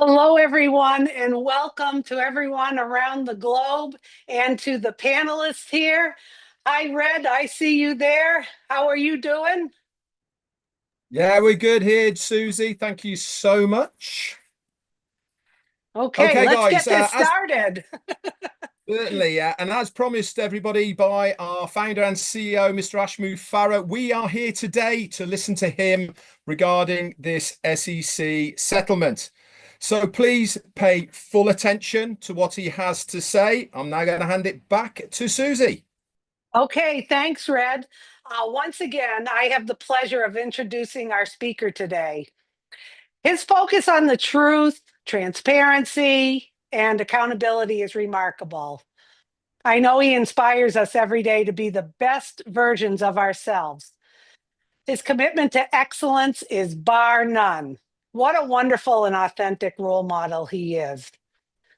Hello, everyone, and welcome to everyone around the globe and to the panelists here. Hi, Red, I see you there. How are you doing? Yeah, we're good here, Susie. Thank you so much. Okay, Okay, let's guys, get this as started. certainly, and as promised everybody by our founder and CEO, Mr. Ash Mufareh, we are here today to listen to him regarding this SEC settlement. So please pay full attention to what he has to say. I'm now going to hand it back to Susie. Okay, thanks, Red. Once again, I have the pleasure of introducing our speaker today. His focus on the truth, transparency, and accountability is remarkable. I know he inspires us every day to be the best versions of ourselves. His commitment to excellence is bar none. What a wonderful and authentic role model he is.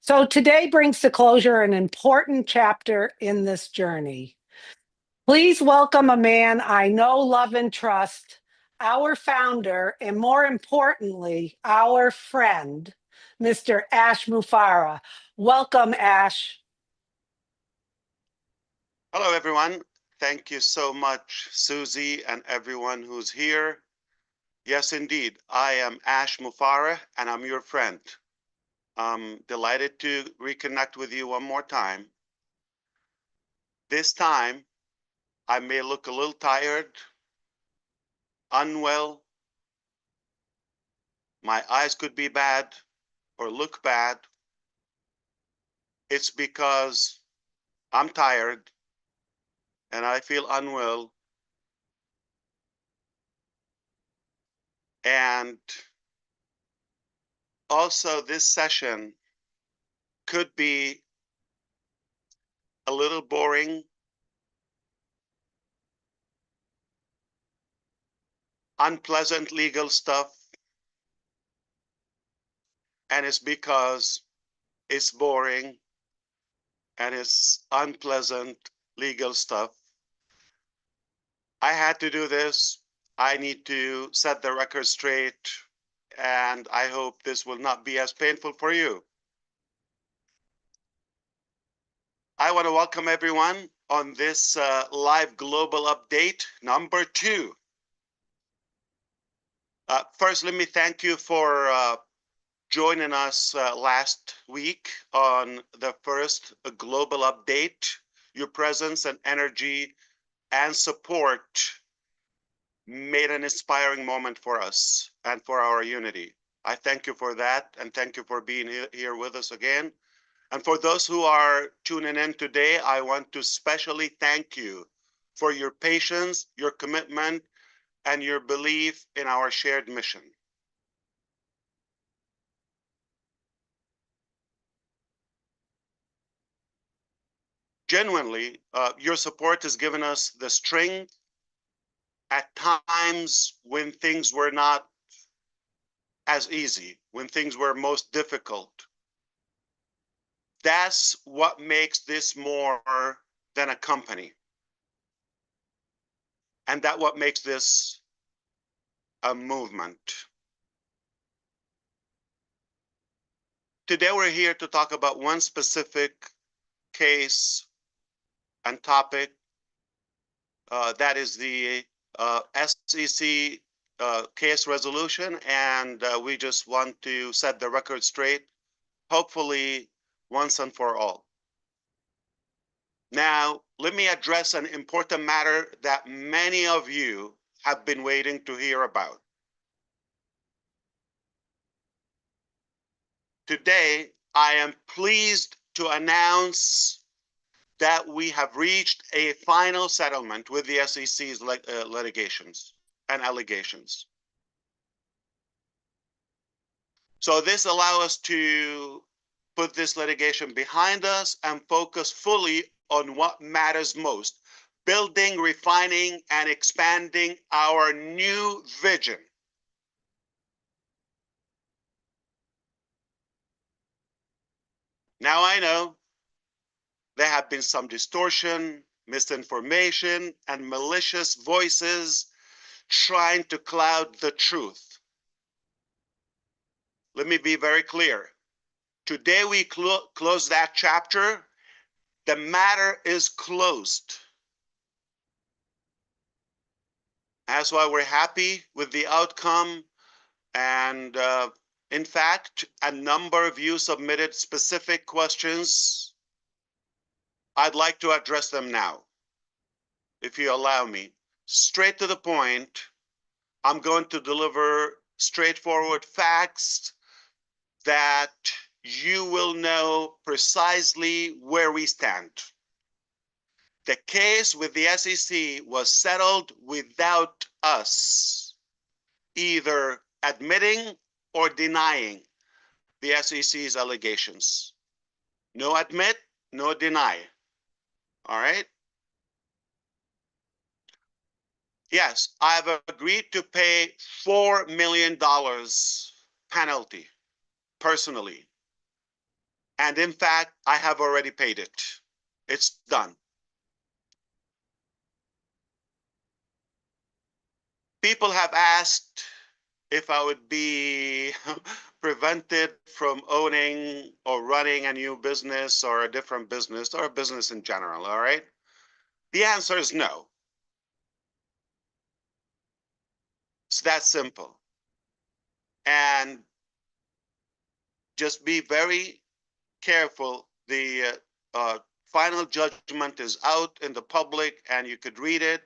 So today brings to closure an important chapter in this journey. Please welcome a man I know, love, and trust, our founder, and more importantly, our friend, Mr. Ash Mufareh. Welcome, Ash. Hello, everyone. Thank you so much, Susie, and everyone who's here. Yes, indeed, I am Ash Mufareh, and I'm your friend. I'm delighted to reconnect with you one more time. This time, I may look a little tired, unwell. My eyes could be bad or look bad. It's because I'm tired and I feel unwell. And also, this session could be a little boring, unpleasant legal stuff, and it's because it's boring and it's unpleasant legal stuff. I had to do this. I need to set the record straight, and I hope this will not be as painful for you. I want to welcome everyone on this live global update number 2. First, let me thank you for joining us last week on the first global update. Your presence and energy and support made an inspiring moment for us and for our unity. I thank you for that, and thank you for being here with us again. And for those who are tuning in today, I want to specially thank you for your patience, your commitment, and your belief in our shared mission. Genuinely, your support has given us the strength at times when things were not as easy, when things were most difficult. That's what makes this more than a company. And that's what makes this a movement. Today we're here to talk about one specific case and topic. That is the SEC case resolution, and we just want to set the record straight, hopefully once and for all. Now, let me address an important matter that many of you have been waiting to hear about. Today, I am pleased to announce that we have reached a final settlement with the SEC's litigations and allegations. So this allows us to put this litigation behind us and focus fully on what matters most: building, refining, and expanding our new vision. Now I know there have been some distortion, misinformation, and malicious voices trying to cloud the truth. Let me be very clear. Today we close that chapter. The matter is closed. That's why we're happy with the outcome. And in fact, a number of you submitted specific questions. I'd like to address them now, if you allow me. Straight to the point, I'm going to deliver straightforward facts that you will know precisely where we stand. The case with the SEC was settled without us either admitting or denying the SEC's allegations. No admit, no deny. All right? Yes, I've agreed to pay $4 million penalty personally. And in fact, I have already paid it. It's done. People have asked if I would be prevented from owning or running a new business or a different business or a business in general, all right? The answer is no. It's that simple. And just be very careful. The final judgment is out in the public and you could read it.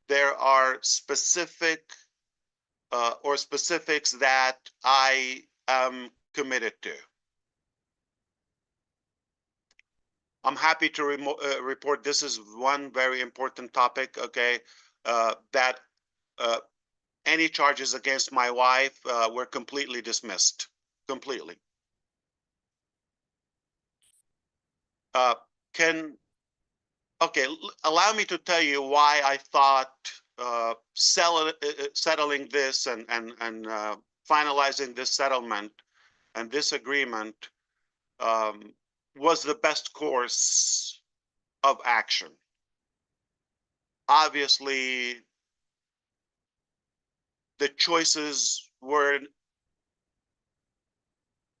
There are specifics that I am committed to. I'm happy to report this is one very important topic, okay, that any charges against my wife were completely dismissed, completely. Uh, allow me to tell you why I thought settling this and finalizing this settlement and this agreement was the best course of action. Obviously, the choices were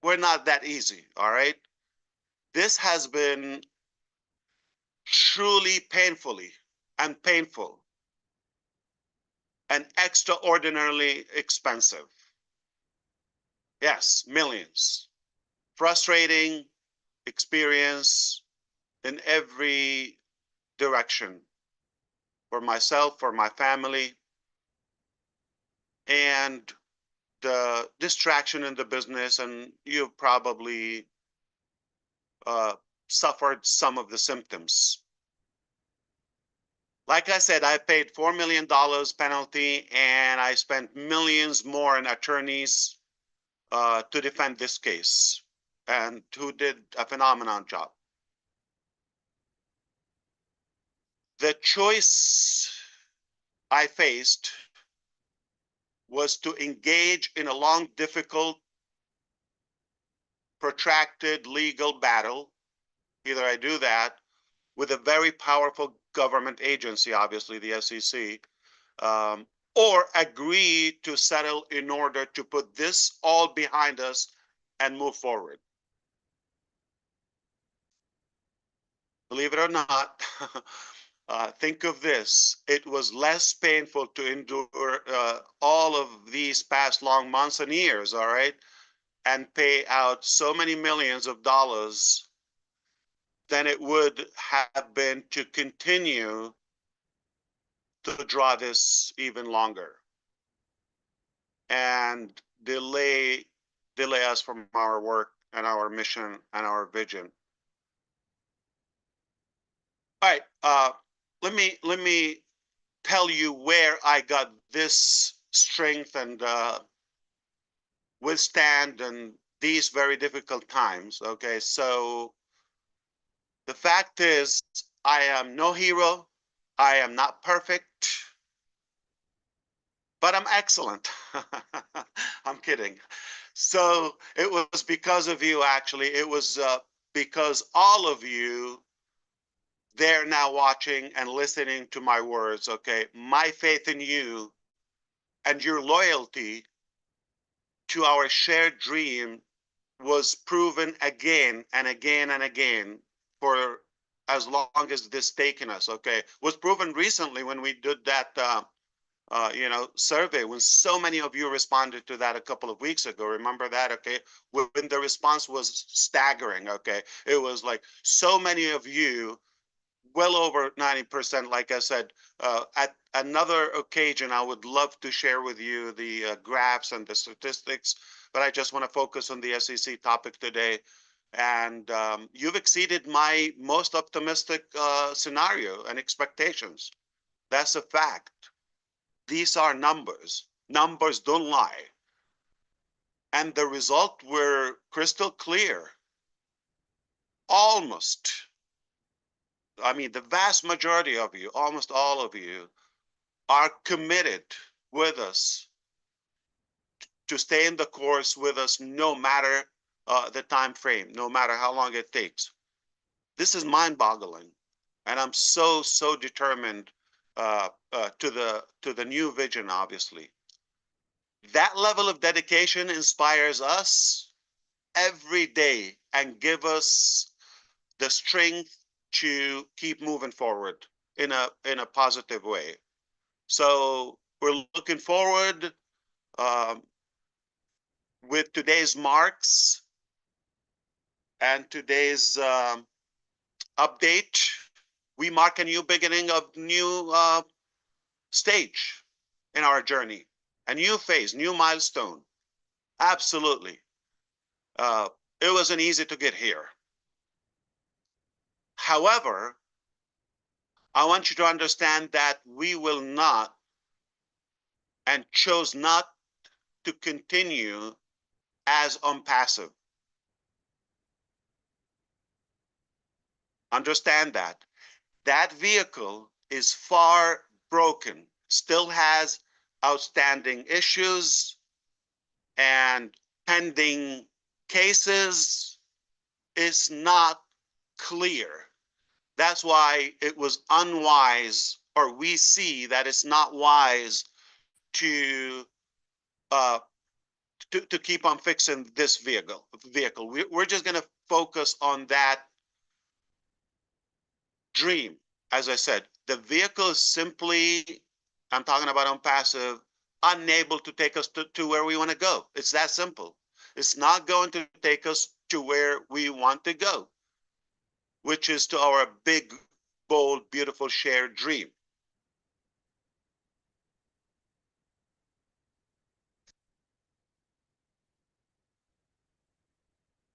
not that easy, all right? This has been truly painful and extraordinarily expensive. Yes, millions. Frustrating experience in every direction for myself, for my family, and the distraction in the business, and you've probably suffered some of the symptoms. Like I said, I paid $4 million penalty and I spent millions more in attorneys to defend this case, and who did a phenomenal job. The choice I faced was to engage in a long, difficult, protracted legal battle. Either I do that with a very powerful government agency, obviously the SEC, or agree to settle in order to put this all behind us and move forward. Believe it or not, think of this. It was less painful to endure all of these past long months and years, all right, and pay out so many millions of dollars than it would have been to continue to draw this even longer and delay us from our work and our mission and our vision. All right, let me tell you where I got this strength and withstand and these very difficult times. Okay, so the fact is, I am no hero. I am not perfect, but I'm excellent. I'm kidding. So it was because of you, actually. It was because all of you, they're now watching and listening to my words, okay? My faith in you and your loyalty to our shared dream was proven again and again and again for as long as this taken us. Okay, was proven recently when we did that survey, when so many of you responded to that a couple of weeks ago. Remember that? Okay, when the response was staggering. Okay, it was like so many of you, well over 90%. Like I said, at another occasion, I would love to share with you the graphs and the statistics, but I just want to focus on the SEC topic today. And you've exceeded my most optimistic scenario and expectations. That's a fact. These are numbers. Numbers don't lie. And the result were crystal clear. Almost, I mean, the vast majority of you, almost all of you, are committed with us to stay in the course with us, no matter the time frame, no matter how long it takes. This is mind-boggling, and I'm so determined to the new vision. Obviously, that level of dedication inspires us every day and give us the strength to keep moving forward in a positive way. So we're looking forward um, with today's marks and today's update. We mark a new beginning of new stage in our journey, a new phase, new milestone. Absolutely. It wasn't easy to get here. However, I want you to understand that we will not and chose not to continue as unpassive. Understand that. That vehicle is far broken, still has outstanding issues and pending cases. Is not clear. That's why it was unwise, or we see that it's not wise to uh, to keep on fixing this vehicle. We're just going to focus on that dream. As I said, the vehicle is simply, I'm talking about on passive, unable to take us to where we want to go. It's that simple. It's not going to take us to where we want to go, which is to our big, bold, beautiful shared dream.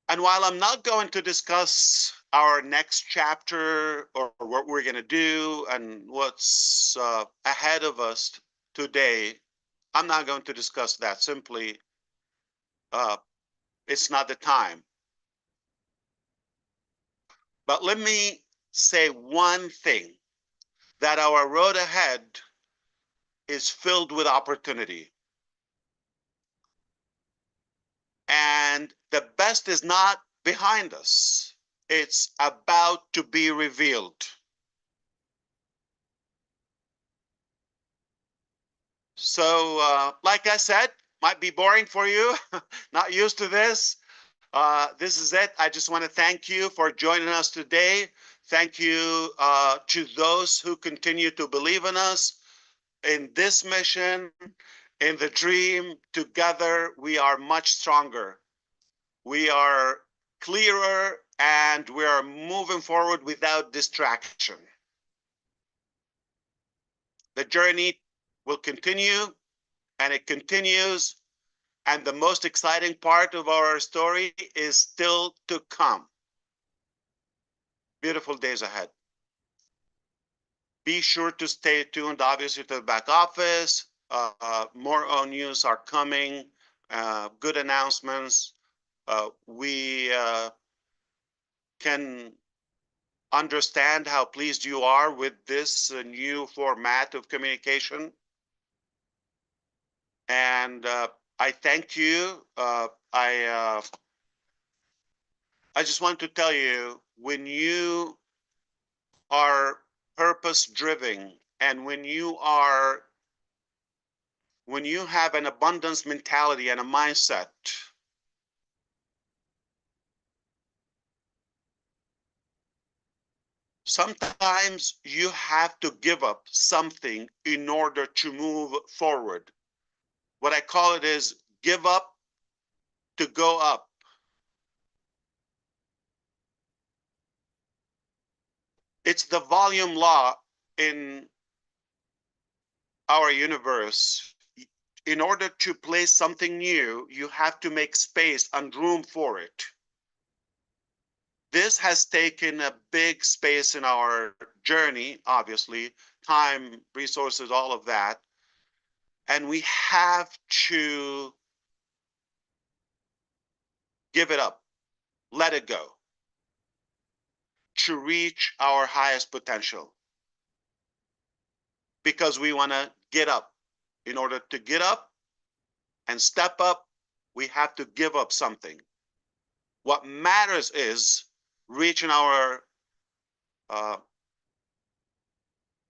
And while I'm not going to discuss our next chapter or what we're going to do and what's ahead of us today, I'm not going to discuss that. Simply, uh, it's not the time. But let me say one thing, that our road ahead is filled with opportunity. And the best is not behind us. It's about to be revealed. So, like I said, might be boring for you, not used to this. This is it. I just want to thank you for joining us today. Thank you to those who continue to believe in us, in this mission, in the dream. Together, we are much stronger. We are clearer, and we are moving forward without distraction. The journey will continue, and it continues. And the most exciting part of our story is still to come. Beautiful days ahead. Be sure to stay tuned, obviously, to the back office. More news are coming, good announcements. We can understand how pleased you are with this new format of communication. And I thank you. I just want to tell you, when you are purpose driven and when you are when you have an abundance mentality and a mindset, sometimes you have to give up something in order to move forward. What I call it is give up to go up. It's the volume law in our universe. In order to place something new, you have to make space and room for it. This has taken a big space in our journey, obviously, time, resources, all of that. And we have to give it up, let it go to reach our highest potential because we want to get up. In order to get up and step up, we have to give up something. What matters is reaching our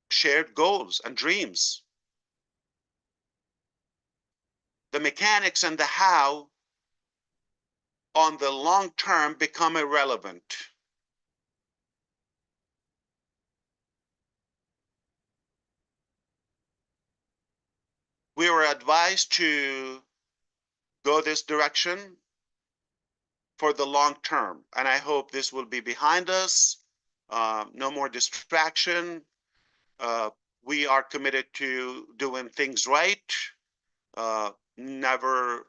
shared goals and dreams. The mechanics and the how on the long term become irrelevant. We were advised to go this direction for the long term, and I hope this will be behind us. No more distraction. Uh, we are committed to doing things right. Never,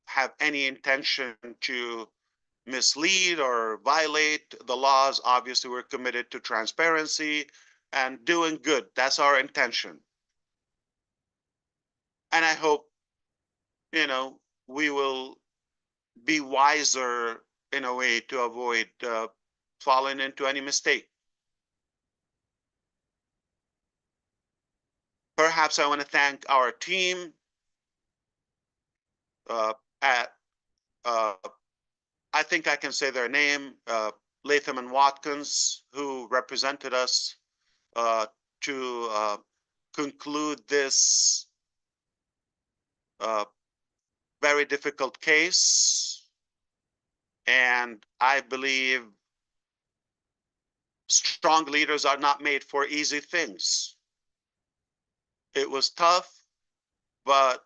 have any intention to mislead or violate the laws. Obviously, we're committed to transparency and doing good. That's our intention. And I hope, we will be wiser in a way to avoid falling into any mistake. Perhaps I want to thank our team at, I think I can say their name, Latham and Watkins, who represented us to conclude this very difficult case. And I believe strong leaders are not made for easy things. It was tough, but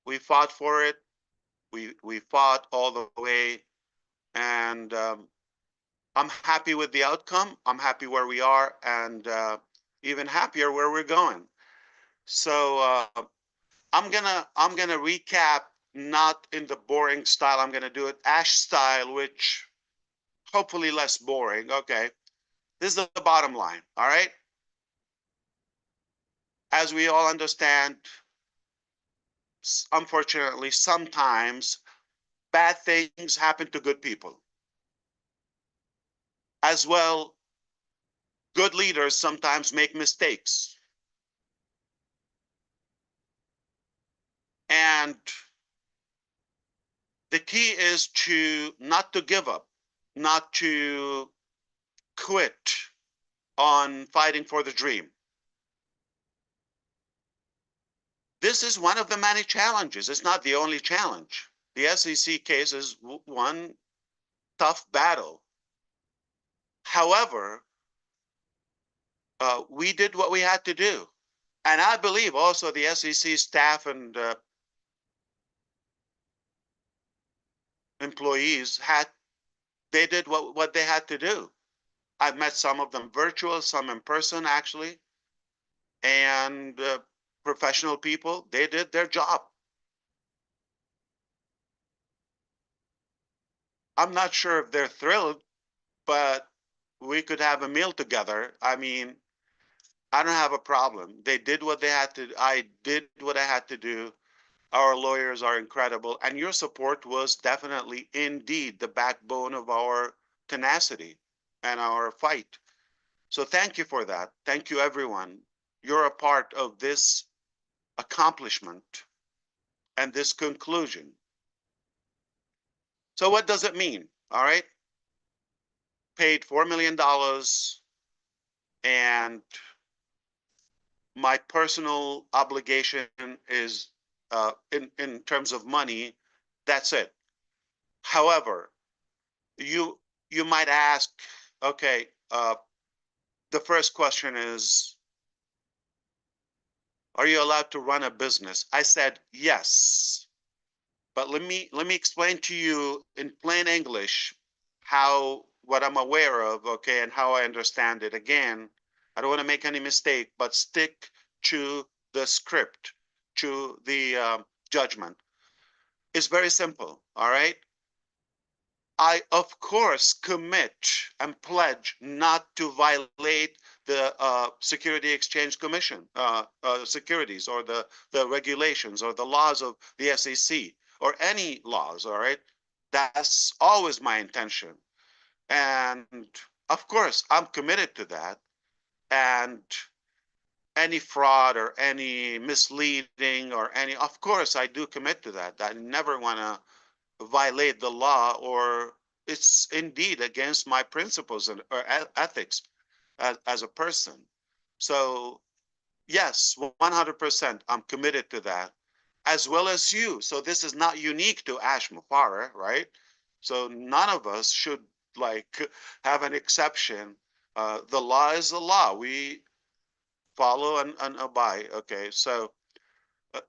we fought for it. We fought all the way, and I'm happy with the outcome. I'm happy where we are, and even happier where we're going. So I'm gonna recap, not in the boring style. I'm gonna do it Ash style, which hopefully less boring. Okay, this is the bottom line. All right. As we all understand, unfortunately, sometimes bad things happen to good people. As well, good leaders sometimes make mistakes. And the key is to not to give up, not to quit on fighting for the dream. This is one of the many challenges. It's not the only challenge. The SEC case is one tough battle. However, we did what we had to do. And I believe also the SEC staff and employees they did what they had to do. I've met some of them virtual, some in person actually, and professional people, they did their job. I'm not sure if they're thrilled, but we could have a meal together. I mean, I don't have a problem. They did what they had to. I did what I had to do. Our lawyers are incredible, and your support was definitely indeed the backbone of our tenacity and our fight. So thank you for that. Thank you, everyone. You're a part of this accomplishment and this conclusion. So what does it mean? All right. Paid $4 million, and my personal obligation is in terms of money. That's it. However, you you might ask, okay, the first question is, are you allowed to run a business? I said yes, but let me explain to you in plain English how what I'm aware of, okay, and how I understand it. Again, I don't want to make any mistake, but stick to the script, to the judgment. It's very simple, all right? I, of course, commit and pledge not to violate the Security Exchange Commission securities or the regulations or the laws of the SEC or any laws, all right? That's always my intention. And of course, I'm committed to that. And any fraud or any misleading or any, of course, I do commit to that. I never want to violate the law, or it's indeed against my principles and or ethics as a person. So yes, 100%, I'm committed to that, as well as you. So this is not unique to Ash Mufareh, right? So none of us should like have an exception. The law is the law. We follow and abide. Okay, so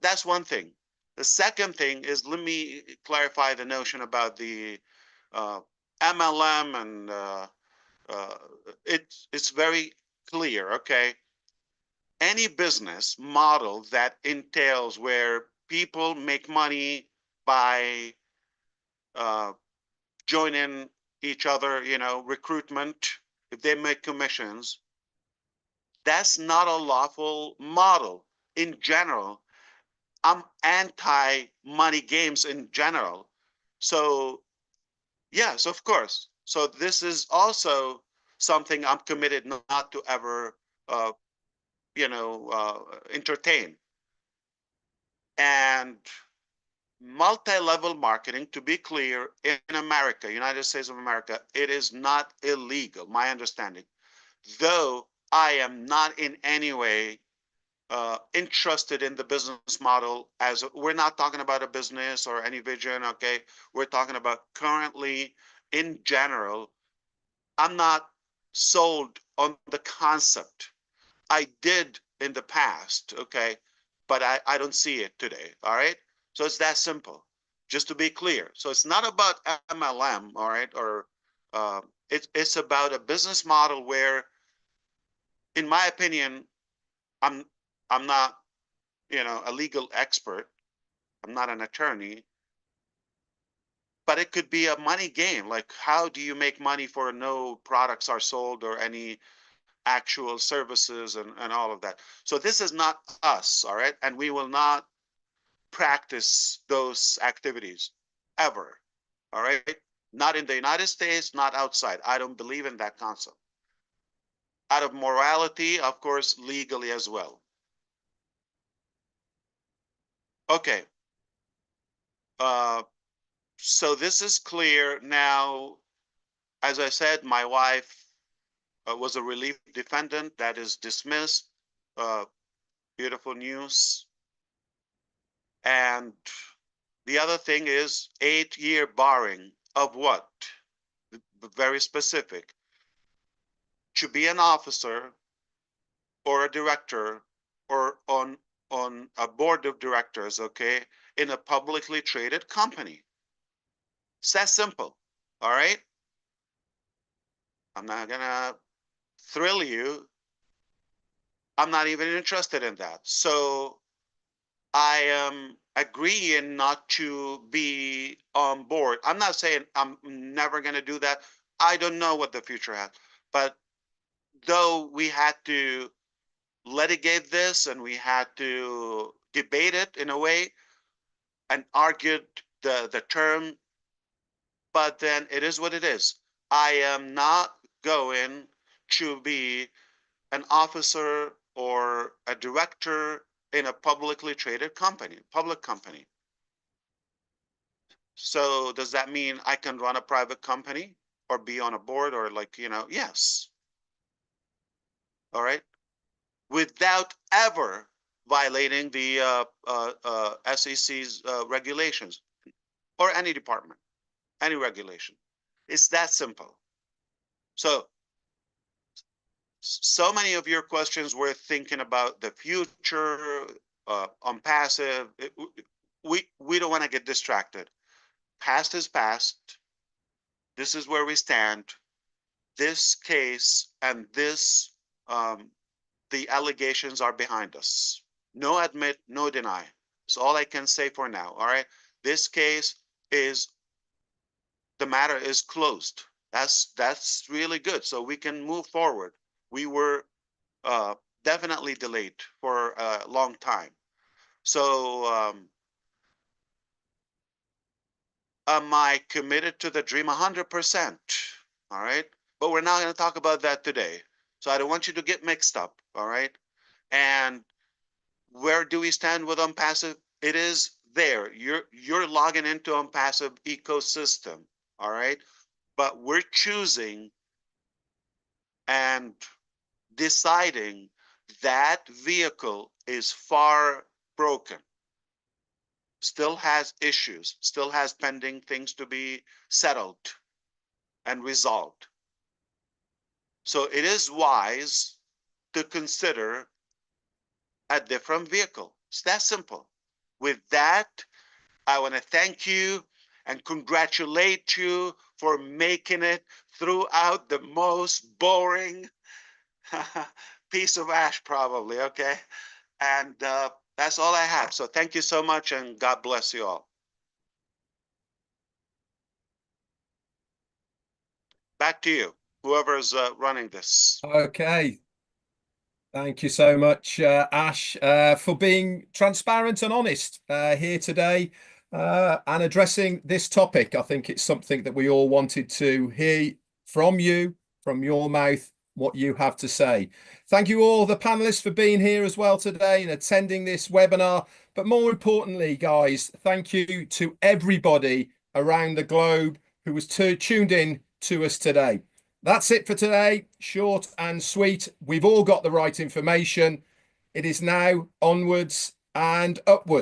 that's one thing. The second thing is, let me clarify the notion about the uh, MLM, and uh, it's very clear. Okay, any business model that entails where people make money by uh, joining each other, recruitment, if they make commissions, that's not a lawful model in general. I'm anti money games in general. So, yes, of course. So, this is also something I'm committed not to ever, uh, entertain. And multi-level marketing, to be clear, in America, United States of America, it is not illegal, my understanding. Though I am not in any way interested in the business model. As we're not talking about a business or any vision, okay? We're talking about currently, in general, I'm not sold on the concept. I did in the past, okay? But I don't see it today, all right? So it's that simple, just to be clear. So it's not about MLM, all right? Or it's about a business model where, in my opinion, I'm I'm not, a legal expert. I'm not an attorney, but it could be a money game. Like, how do you make money for no products are sold or any actual services and all of that? So this is not us, all right? And we will not practice those activities ever, all right? Not in the United States, not outside. I don't believe in that concept. Out of morality, of course, legally as well. Okay. Uh, so this is clear now. As I said, my wife was a relief defendant that is dismissed. Uh, Beautiful news. And the other thing is 8-year barring of what? Very specific. To be an officer or a director or on a board of directors, okay, in a publicly traded company. It's that simple. All right. I'm not gonna thrill you. I'm not even interested in that. So I am agreeing not to be on board. I'm not saying I'm never going to do that. I don't know what the future has. But though we had to litigate this and we had to debate it in a way and argued the term, but then it is what it is. I am not going to be an officer or a director in a publicly traded company, public company. So does that mean I can run a private company or be on a board or like, yes. All right. without ever violating the SEC's regulations or any department, any regulation. It's that simple. So many of your questions were thinking about the future, on passive. We don't want to get distracted. Past is past. This is where we stand. This case and the allegations are behind us. No admit, no deny. That's all I can say for now. All right. This case the matter is closed. That's really good. So we can move forward. We were definitely delayed for a long time. So am I committed to the dream 100%? All right. But we're not going to talk about that today. So I don't want you to get mixed up. All right. And where do we stand with OnPassive? It is there. You're logging into OnPassive ecosystem. All right. But we're choosing and deciding that vehicle is far broken, still has issues, still has pending things to be settled and resolved. So it is wise to consider a different vehicle. It's that simple. With that, I want to thank you and congratulate you for making it throughout the most boring piece of ash, probably. Okay. And that's all I have. So thank you so much, and God bless you all. Back to you, whoever's running this. Okay. Thank you so much, Ash, for being transparent and honest here today and addressing this topic. I think it's something that we all wanted to hear from you, from your mouth, what you have to say. Thank you all the panelists for being here as well today and attending this webinar. But more importantly, guys, thank you to everybody around the globe who was tuned in to us today. That's it for today. Short and sweet. We've all got the right information. It is now onwards and upwards.